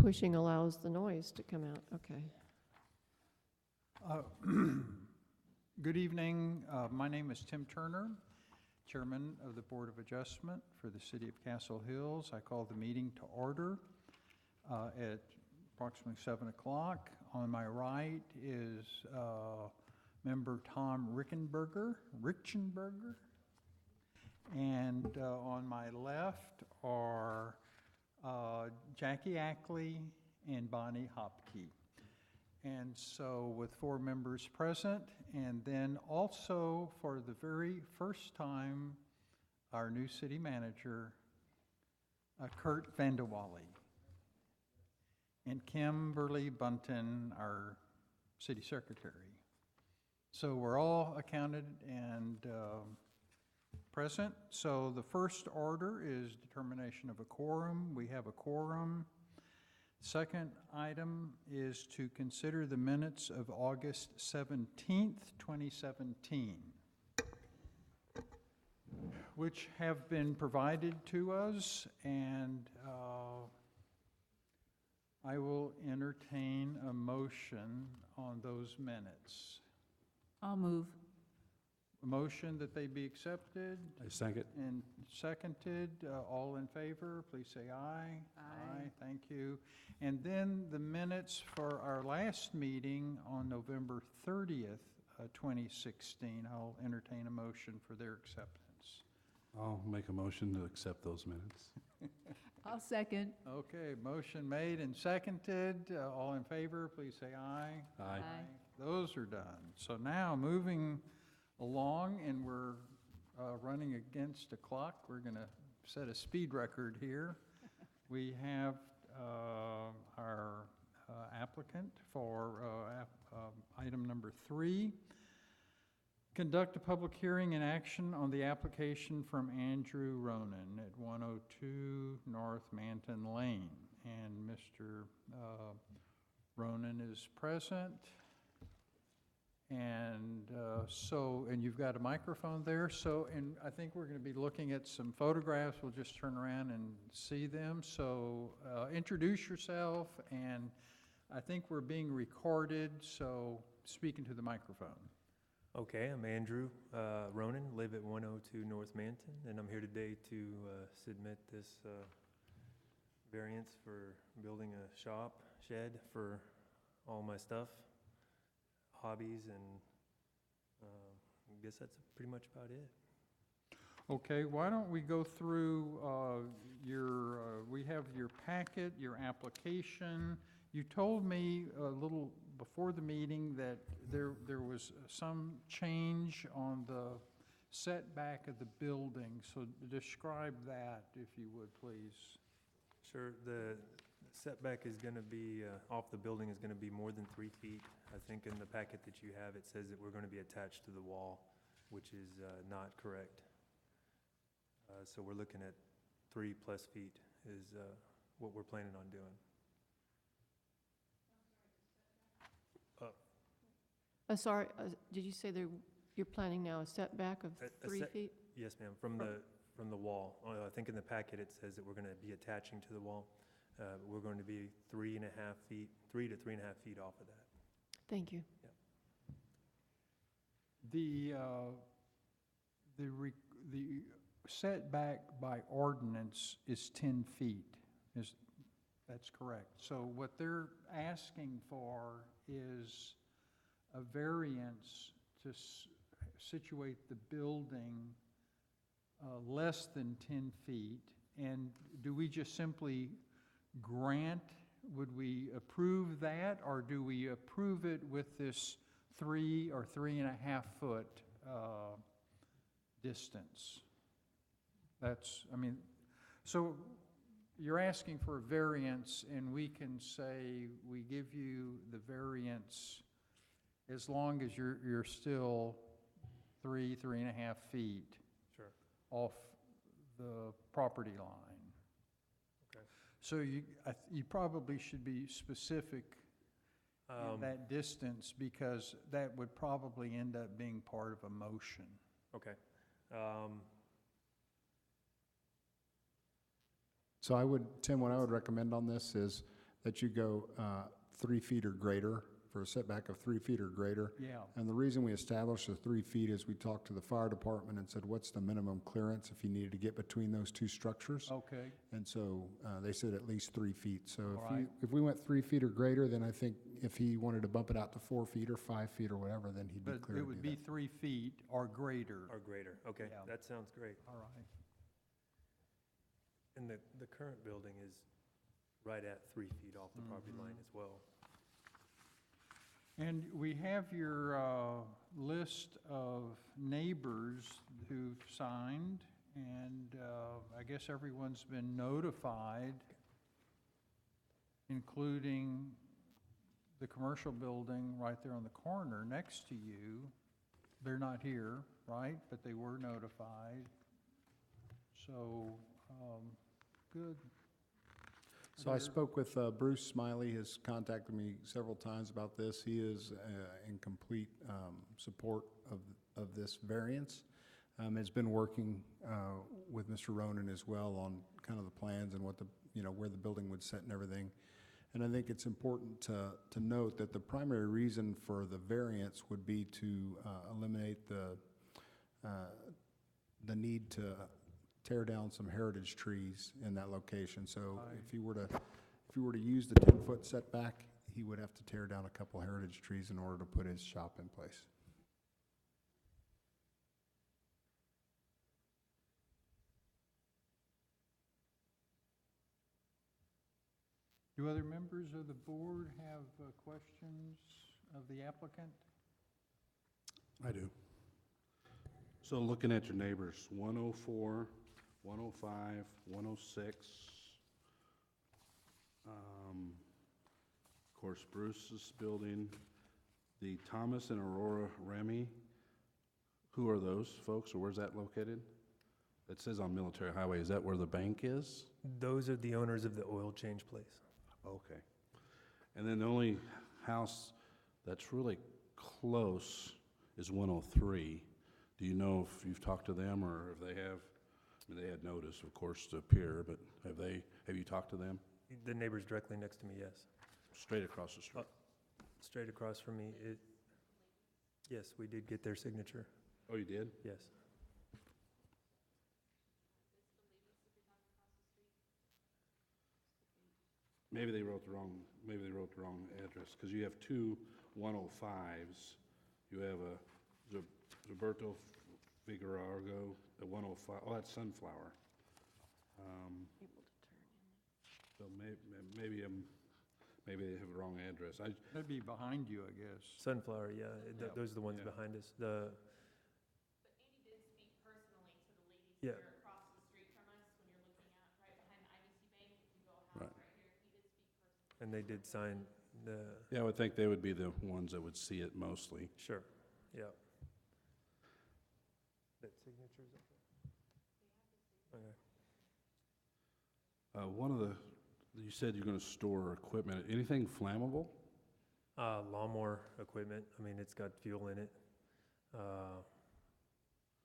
pushing allows the noise to come out, okay. Good evening. My name is Tim Turner, Chairman of the Board of Adjustment for the City of Castle Hills. I call the meeting to order at approximately 7 o'clock. On my right is Member Tom Richenberger, and on my left are Jackie Ackley and Bonnie Hopke. And so with 4 members present, and then also for the very first time, our new city manager, Kurt Vandewally, and Kimberly Bunton, our city secretary. So we're all accounted and present. So the first order is determination of a quorum. We have a quorum. Second item is to consider the minutes of August 17th, 2017, which have been provided to us, and I will entertain a motion on those minutes. I'll move. A motion that they be accepted I second. and seconded. All in favor, please say aye. Aye. Thank you. And then the minutes for our last meeting on November 30th, 2016. I'll entertain a motion for their acceptance. I'll make a motion to accept those minutes. I'll second. Okay, motion made and seconded. All in favor, please say aye. Aye. Those are done. So now moving along, and we're running against a clock. We're going to set a speed record here. We have our applicant for item number 3. Conduct a public hearing and action on the application from Andrew Ronan at 102 North Manton Lane. And Mr. Ronan is present. And and you've got a microphone there. So, and I think we're going to be looking at some photographs. We'll just turn around and see them. So introduce yourself, and I think we're being recorded, so speak into the microphone. Okay, I'm Andrew Ronan, live at 102 North Manton, and I'm here today to submit this variance for building a shed for all my stuff, hobbies, and I guess that's pretty much about it. Okay, why don't we go through we have your packet, your application. You told me a little before the meeting that there was some change on the setback of the building, so describe that, if you would, please. Sure, the setback is going to be, off the building is going to be more than 3 feet. I think in the packet that you have, it says that we're going to be attached to the wall, which is not correct. So we're looking at 3+ feet is what we're planning on doing. Sorry, did you say you're planning now a setback of 3 feet? Yes, ma'am, from the wall. I think in the packet it says that we're going to be attaching to the wall. We're going to be 3.5 feet, 3 to 3.5 feet off of that. Thank you. Yep. The setback by ordinance is 10 feet. That's correct. So what they're asking for is a variance to situate the building less than 10 feet. And do we just simply grant, would we approve that, or do we approve it with this 3 or 3.5 foot distance? So you're asking for a variance, and we can say we give you the variance as long as you're still 3.5 feet Sure. off the property line. Okay. So you probably should be specific in that distance, because that would probably end up being part of a motion. Okay. So Tim, what I would recommend on this is that you go 3 feet or greater, for a setback of 3 feet or greater. Yeah, And the reason we established the 3 feet is we talked to the fire department and said, what's the minimum clearance if you needed to get between those two structures? okay, And so they said at least 3 feet. So All right. if we went 3 feet or greater, then I think if he wanted to bump it out to 4 feet or 5 feet or whatever, then he'd be but clear it to would do be that. 3 feet or greater. Or greater, okay, Yeah. that sounds great. All right. And the current building is right at 3 feet off the property line as well. And we have your list of neighbors who've signed, and I guess everyone's been notified, including the commercial building right there on the corner next to you. They're not here, right? But they were notified. So, good. So I spoke with Bruce Smiley, has contacted me several times about this. He is in complete support of this variance. Has been working with Mr. Ronan as well on kind of the plans and what the, where the building would sit and everything. And I think it's important to note that the primary reason for the variance would be to eliminate the need to tear down some heritage trees in that location. So if you were to use the 10-foot setback, he would have to tear down a couple heritage trees in order to put his shop in place. Do other members of the board have questions of the applicant? I do. So looking at your neighbors, 104, 105, 106. Of course, Bruce's building, the Thomas and Aurora Remy. Who are those folks, or where's that located? It says on Military Highway. Is that where the bank is? Those are the owners of the oil change place. Okay. And then the only house that's really close is 103. Do you know if you've talked to them, or if they have? I mean, they had notice, of course, to appear, but have you talked to them? The neighbors directly next to me, yes. Straight across the street? Straight across from me, yes, we did get their signature, Oh, you did? yes. Maybe they wrote the wrong address, because you have two 105s. You have a Roberto Figueroa at 105, oh, that's Sunflower. So maybe they have the wrong address. That'd be behind you, I guess. Sunflower, yeah, Yeah. those are the ones Yeah. behind us. But Andy did speak personally to the ladies Yeah. here across the street from us, when you're looking at right behind the IBC Bank, if you go a house Right. right here, he did speak personally. And they did sign the, Yeah, I would think they would be the ones that would see it mostly. sure, yeah. That signature's up there? Okay. You said you're gonna store equipment, anything flammable? Lawnmower equipment, I mean, it's got fuel in it.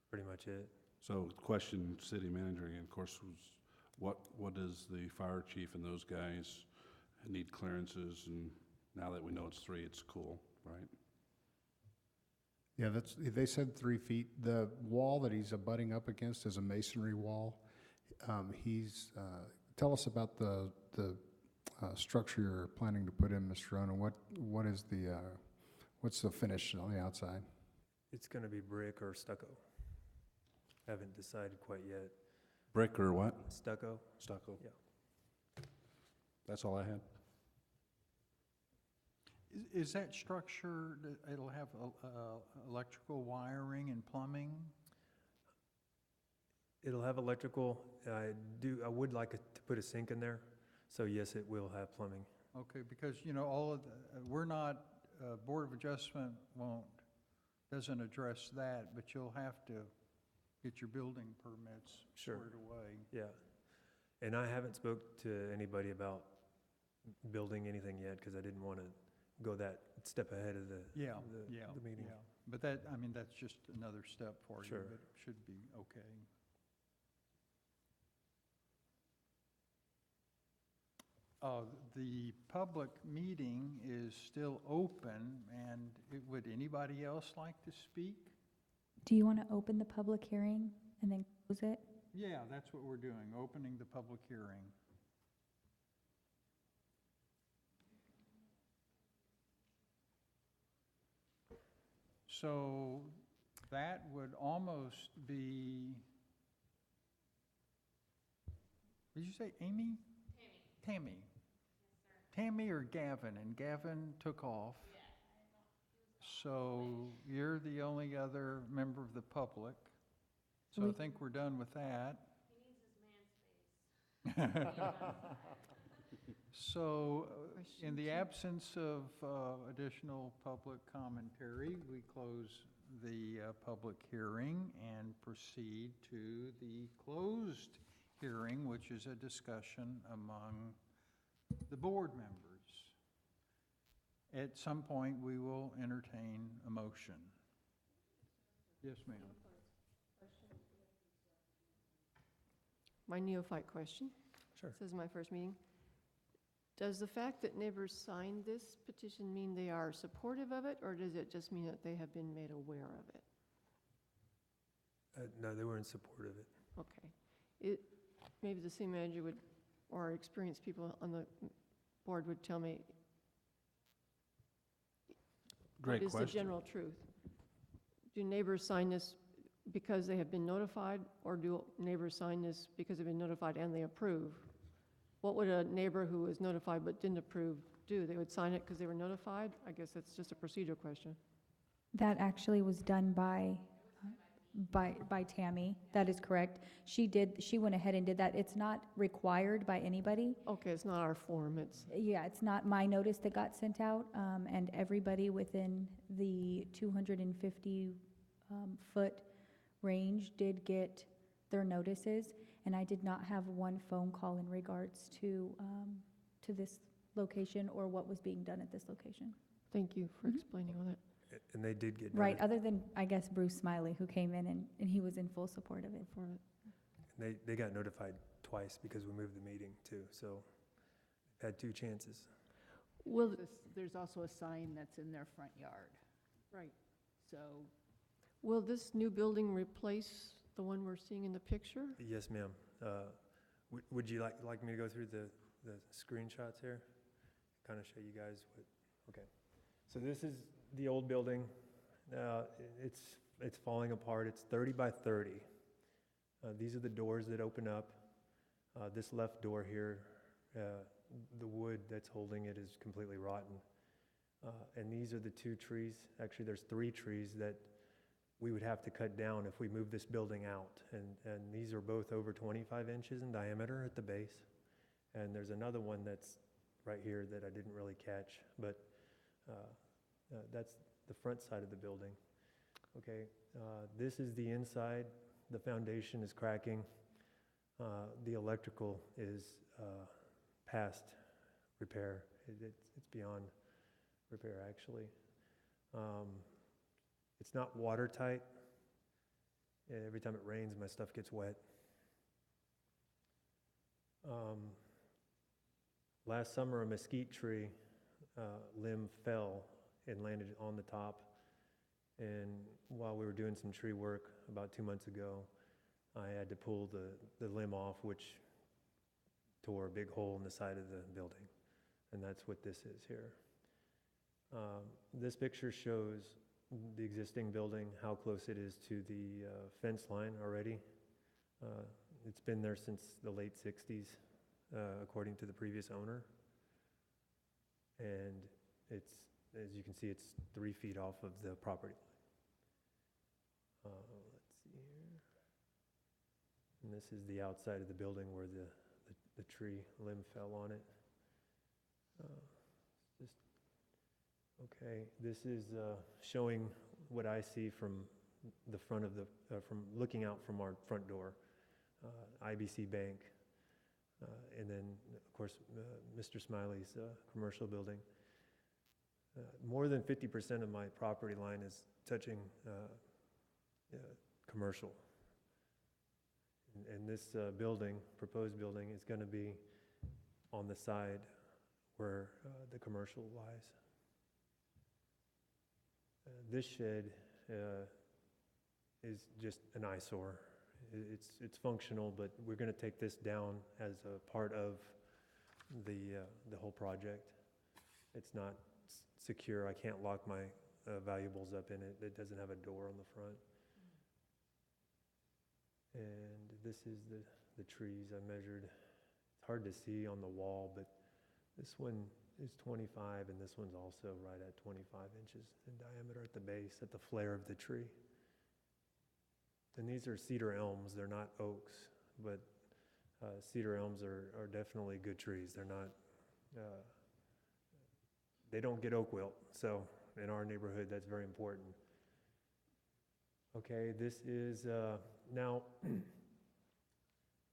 Pretty much it. So the question, city manager again, of course, was what does the fire chief and those guys need clearances? And now that we know it's 3, it's cool, right? Yeah, they said 3 feet. The wall that he's abutting up against is a masonry wall. Tell us about the structure you're planning to put in, Mr. Ronan. What's the finish on the outside? It's gonna be brick or stucco. Haven't decided quite yet. Brick or what? Stucco? Stucco? Yeah. That's all I had. Is that structure, it'll have electrical wiring and plumbing? It'll have electrical. I would like to put a sink in there. So yes, it will have plumbing. Okay, because, we're not, Board of Adjustment doesn't address that, but you'll have to get your building permits Sure. squared away. Yeah. And I haven't spoke to anybody about building anything yet, because I didn't want to go that step ahead of the meeting. Yeah. But that's just another step for you, Sure. but it should be okay. The public meeting is still open, and would anybody else like to speak? Do you want to open the public hearing and then close it? Yeah, that's what we're doing, opening the public hearing. So that would almost be, did you say Amy? Tammy. Tammy or Gavin, and Gavin took off. So you're the only other member of the public. So I We- think we're done with that. So, in the absence of additional public commentary, we close the public hearing and proceed to the closed hearing, which is a discussion among the board members. At some point, we will entertain a motion. Yes, ma'am. My neophyte question. Sure. This is my first meeting. Does the fact that neighbors signed this petition mean they are supportive of it, or does it just mean that they have been made aware of it? No, they were in support of it. Okay. Maybe the city manager would, or experienced people on the board would tell me, Great what is the question. general truth? Do neighbors sign this because they have been notified, or do neighbors sign this because they've been notified and they approve? What would a neighbor who was notified but didn't approve do? They would sign it because they were notified? I guess that's just a procedural question. That actually was done by Tammy. That is correct. She went ahead and did that. It's not required by anybody. Okay, it's not our form, it's, Yeah, it's not my notice that got sent out, and everybody within the 250 foot range did get their notices, and I did not have one phone call in regards to this location or what was being done at this location. thank you for Mhm. explaining all that. And they did get Right, notified. other than, I guess, Bruce Smiley, who came in and he was in full support of it. For it. They got notified twice because we moved the meeting too, so had two chances. Will, There's also a sign that's in their front yard, right. so Will this new building replace the one we're seeing in the picture? Yes, ma'am. Would you like me to go through the screenshots here? Kind of show you guys what, okay. So this is the old building. It's falling apart. It's 30 by 30. These are the doors that open up. This left door here, the wood that's holding it is completely rotten. And these are the two trees. Actually, there's 3 trees that we would have to cut down if we move this building out. And these are both over 25 inches in diameter at the base. And there's another one that's right here that I didn't really catch, but that's the front side of the building. Okay, this is the inside. The foundation is cracking. The electrical is past repair. It's beyond repair, actually. It's not watertight. Every time it rains, my stuff gets wet. Last summer, a mesquite tree limb fell and landed on the top. And while we were doing some tree work about 2 months ago, I had to pull the limb off, which tore a big hole in the side of the building. And that's what this is here. This picture shows the existing building, how close it is to the fence line already. It's been there since the late 60s, according to the previous owner. And it's, as you can see, it's 3 feet off of the property line. Let's see here. And this is the outside of the building where the tree limb fell on it. Okay, this is showing what I see from the front of the, from looking out from our front door, IBC Bank, and then, of course, Mr. Smiley's commercial building. More than 50% of my property line is touching commercial. And this building, proposed building, is going to be on the side where the commercial lies. This shed is just an eyesore. It's functional, but we're going to take this down as a part of the whole project. It's not secure. I can't lock my valuables up in it. It doesn't have a door on the front. And this is the trees I measured. It's hard to see on the wall, but this one is 25, and this one's also right at 25 inches in diameter at the base, at the flare of the tree. And these are cedar elms. They're not oaks, but cedar elms are definitely good trees. They're not, they don't get oak wilt. So in our neighborhood, that's very important. Okay, this is, now,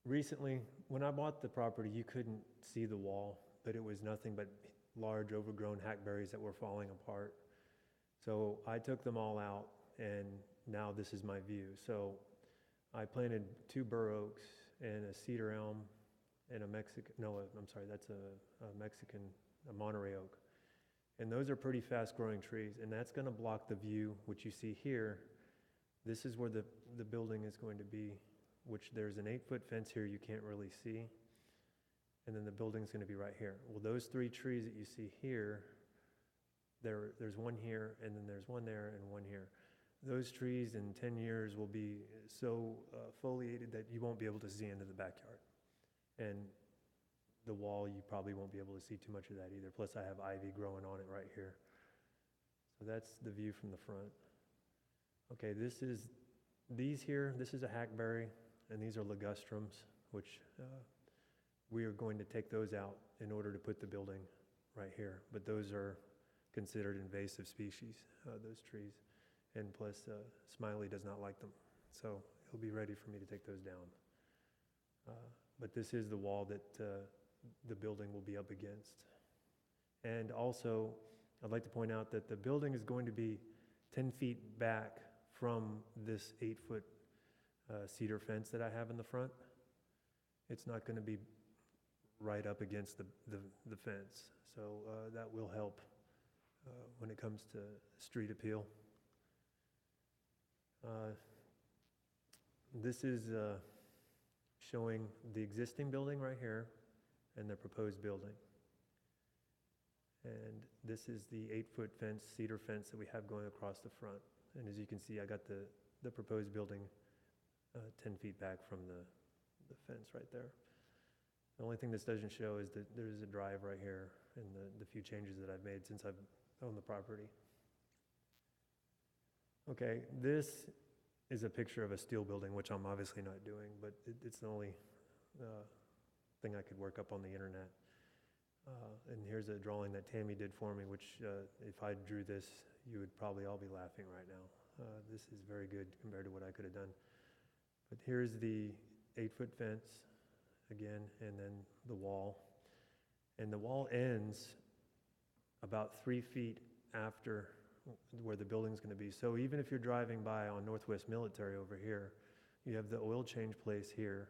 recently, when I bought the property, you couldn't see the wall, but it was nothing but large overgrown hackberries that were falling apart. So I took them all out, and now this is my view. So I planted 2 bur oaks and a cedar elm and a Mexican, no, I'm sorry, that's a Mexican, a Monterey oak. And those are pretty fast growing trees, and that's gonna block the view, which you see here. This is where the building is going to be, which there's an 8-foot fence here you can't really see. And then the building's gonna be right here. Well, those 3 trees that you see here, there's one here, and then there's one there, and one here. Those trees in 10 years will be so foliated that you won't be able to see into the backyard. And the wall, you probably won't be able to see too much of that either. Plus, I have ivy growing on it right here. So that's the view from the front. Okay, this is a hackberry, and these are ligustrums, which we are going to take those out in order to put the building right here. But those are considered invasive species, those trees. And plus, Smiley does not like them. So he'll be ready for me to take those down. But this is the wall that the building will be up against. And also, I'd like to point out that the building is going to be 10 feet back from this 8-foot cedar fence that I have in the front. It's not going to be right up against the fence. So that will help when it comes to street appeal. This is showing the existing building right here and the proposed building. And this is the 8-foot fence, cedar fence that we have going across the front. And as you can see, I got the proposed building 10 feet back from the fence right there. The only thing this doesn't show is that there's a drive right here and the few changes that I've made since I've owned the property. Okay, this is a picture of a steel building, which I'm obviously not doing, but it's the only thing I could work up on the internet. And here's a drawing that Tammy did for me, which if I drew this, you would probably all be laughing right now. This is very good compared to what I could have done. But here's the 8-foot fence again, and then the wall. And the wall ends about 3 feet after where the building's going to be. So even if you're driving by on Northwest Military over here, you have the oil change place here.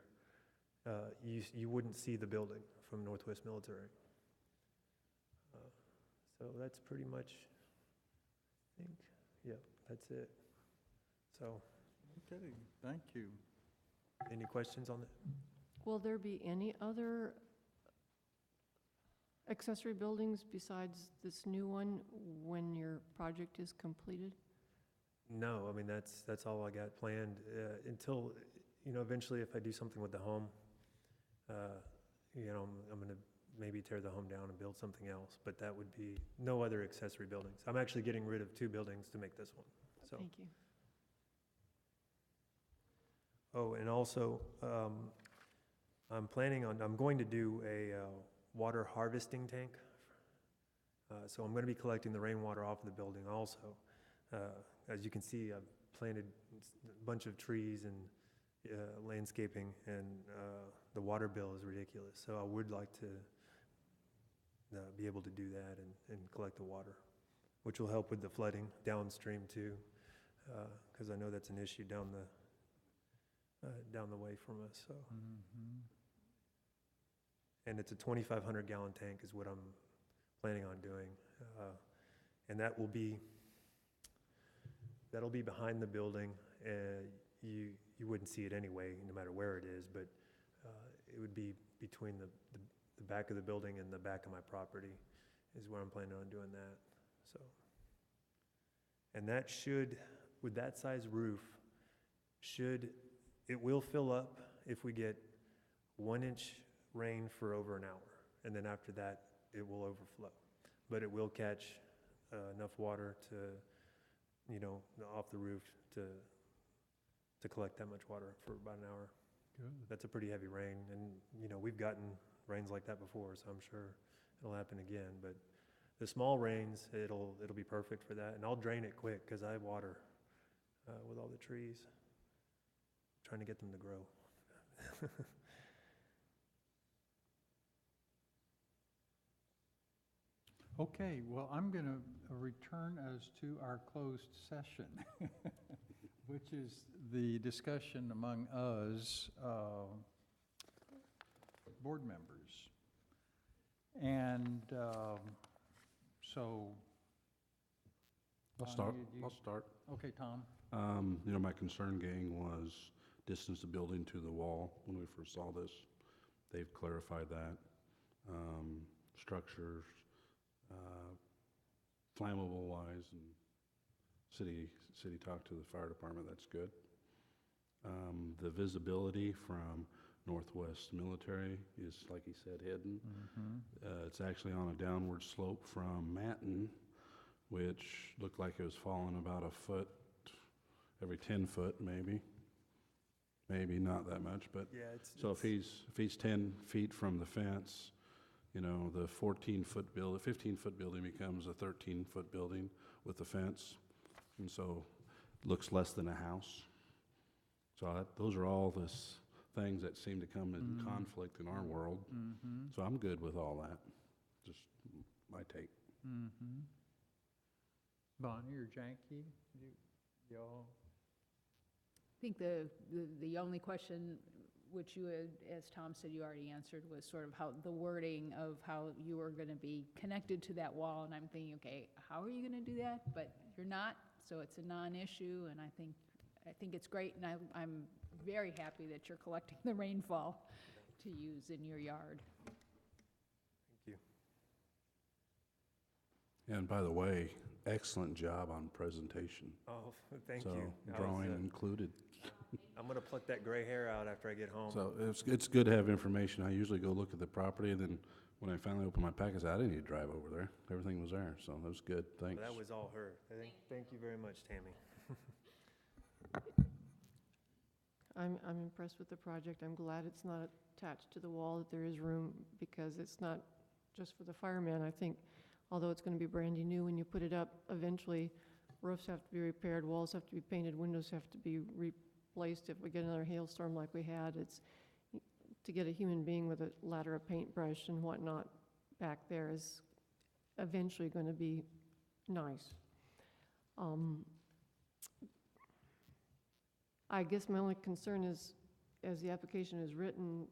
You wouldn't see the building from Northwest Military. So that's pretty much, I think, yeah, that's it. So, Okay, thank you. any questions on that? Will there be any other accessory buildings besides this new one when your project is completed? No, I mean, that's all I got planned until, eventually if I do something with the home, I'm going to maybe tear the home down and build something else, but that would be no other accessory buildings. I'm actually getting rid of 2 buildings to make this one, so. Thank you. Oh, and also, I'm going to do a water harvesting tank. So I'm going to be collecting the rainwater off of the building also. As you can see, I've planted a bunch of trees and landscaping, and the water bill is ridiculous. So I would like to be able to do that and collect the water, which will help with the flooding downstream too, because I know that's an issue down the way from us. So, Mhm. and it's a 2,500 gallon tank is what I'm planning on doing. And that'll be behind the building. You wouldn't see it anyway, no matter where it is, but it would be between the back of the building and the back of my property is where I'm planning on doing that, so. And that should, with that size roof, it will fill up if we get 1 inch rain for over an hour. And then after that, it will overflow. But it will catch enough water to, off the roof to collect that much water for about an hour. Good. That's a pretty heavy rain, and, we've gotten rains like that before, so I'm sure it'll happen again. But the small rains, it'll be perfect for that, and I'll drain it quick, because I water with all the trees, trying to get them to grow. Okay, well, I'm going to return us to our closed session, which is the discussion among us, board members. And so. I'll start. Okay, Tom. My concern, gang, was distance the building to the wall when we first saw this. They've clarified that. Structures, flammable wise, and city talked to the fire department, that's good. The visibility from Northwest Military is, like he said, hidden. It's actually on a downward slope from Manton, which looked like it was falling about a foot every 10 foot, maybe not that much, but Yeah, so if he's 10 feet from the fence, the 15-foot building becomes a 13-foot building with the fence, and so looks less than a house. So those are all the things that seem to come in conflict in our world. So I'm good with all that. Just my take. Bonnie or Jackie, y'all? I think the only question, which you had, as Tom said, you already answered, was sort of how the wording of how you were going to be connected to that wall. And I'm thinking, okay, how are you going to do that? But you're not, so it's a non-issue. And I think it's great. And I'm very happy that you're collecting the rainfall to use in your yard. Thank you. And by the way, excellent job on presentation. Oh, thank So you. drawing included. I'm gonna pluck that gray hair out after I get home. So it's good to have information. I usually go look at the property, and then when I finally open my packets, I didn't need to drive over there. Everything was there, so that was good. Thanks. That was all her. Thank you very much, Tammy. I'm impressed with the project. I'm glad it's not attached to the wall, that there is room, because it's not just for the firemen. I think, although it's going to be brandy new when you put it up, eventually roofs have to be repaired, walls have to be painted, windows have to be replaced. If we get another hailstorm like we had, it's to get a human being with a ladder, a paintbrush and whatnot back there is eventually going to be nice. I guess my only concern is, as the application is written,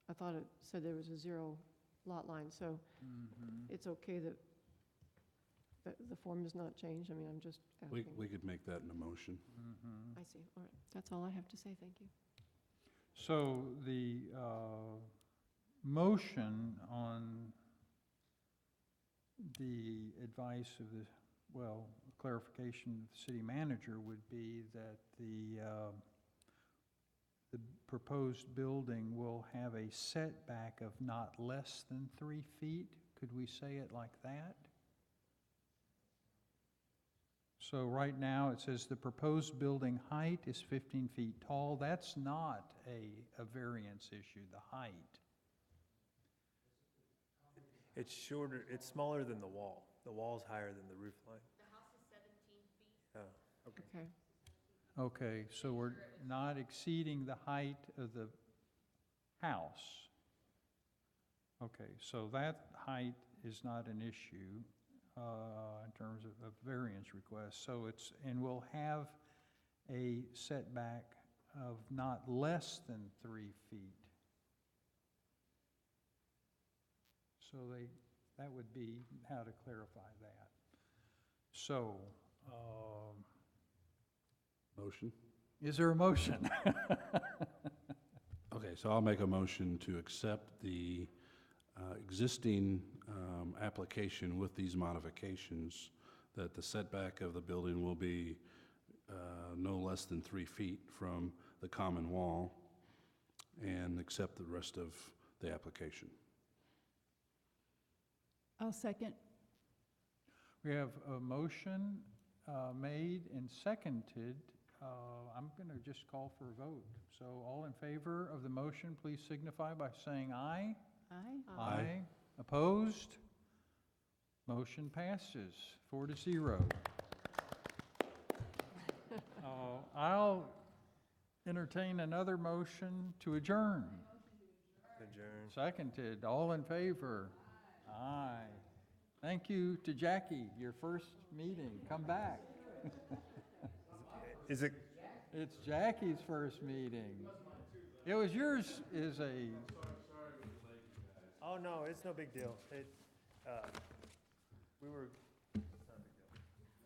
I thought it said there was a 0 lot line, so it's okay that the form is not changed. I mean, I'm just asking. We could make that in a motion. I see, all right. That's all I have to say, thank you. So the motion on the advice of clarification of the city manager would be that the proposed building will have a setback of not less than 3 feet. Could we say it like that? So right now, it says the proposed building height is 15 feet tall. That's not a variance issue, the height. It's shorter, it's smaller than the wall. The wall's higher than the roof line. The house is 17 feet. Oh, Okay. Okay, so we're not exceeding the height of the house. Okay, so that height is not an issue in terms of variance request. So and we'll have a setback of not less than 3 feet. So That would be how to clarify that. So, Motion? is there a motion? Okay, so I'll make a motion to accept the existing application with these modifications, that the setback of the building will be no less than 3 feet from the common wall, and accept the rest of the application. I'll second. We have a motion made and seconded. I'm going to just call for a vote. So all in favor of the motion, please signify by saying aye. Aye. Aye. Opposed? Motion passes 4-0. I'll entertain another motion to adjourn. Adjourn. Seconded. All in favor? Aye. Thank you to Jackie, your first meeting. Come back. Is it, It's Jackie's first meeting. It was yours is a, oh, no, it's no big deal. We were